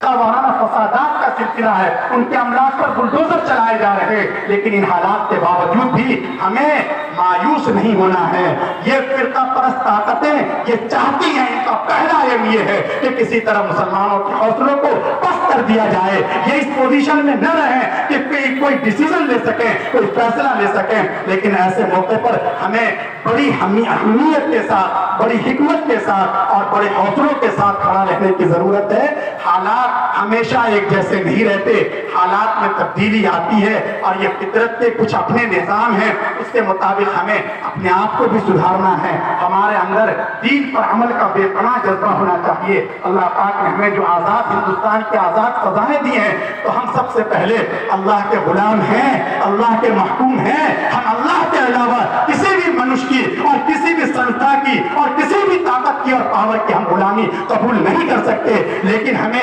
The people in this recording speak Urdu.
وارانہ فسادات کا سلسلہ ہے، ان کے املاک پر بلڈوزر چلائے جا رہے ہیں، لیکن ان حالات کے باوجود بھی ہمیں مایوس نہیں ہونا ہے۔ یہ فرقہ پرست طاقتیں یہ چاہتی ہیں، ان کا پہلا ایم یہ ہے کہ کسی طرح مسلمانوں کے حوصلوں کو پست کر دیا جائے، یہ اس پوزیشن میں نہ رہیں کہ کوئی ڈیسیژن لے سکیں، کوئی فیصلہ لے سکیں۔ لیکن ایسے موقع پر ہمیں بڑی اہمیت کے ساتھ، بڑی حکمت کے ساتھ اور بڑے حوصلوں کے ساتھ کھڑا رہنے کی ضرورت ہے۔ حالات ہمیشہ ایک جیسے نہیں رہتے، حالات میں تبدیلی آتی ہے، اور یہ فطرت کے کچھ اپنے نظام ہیں، اس کے مطابق ہمیں اپنے آپ کو بھی سدھارنا ہے۔ ہمارے اندر دین پر عمل کا بے پناہ جذبہ ہونا چاہیے۔ اللہ پاک نے ہمیں جو آزاد ہندوستان کے آزاد فضائیں دی ہیں، تو ہم سب سے پہلے اللہ کے غلام ہیں، اللہ کے محکوم ہیں۔ ہم اللہ کے علاوہ کسی بھی منش کی اور کسی بھی سنستھا کی اور کسی بھی طاقت کی اور پاور کی ہم غلامی قبول نہیں کر سکتے، لیکن ہمیں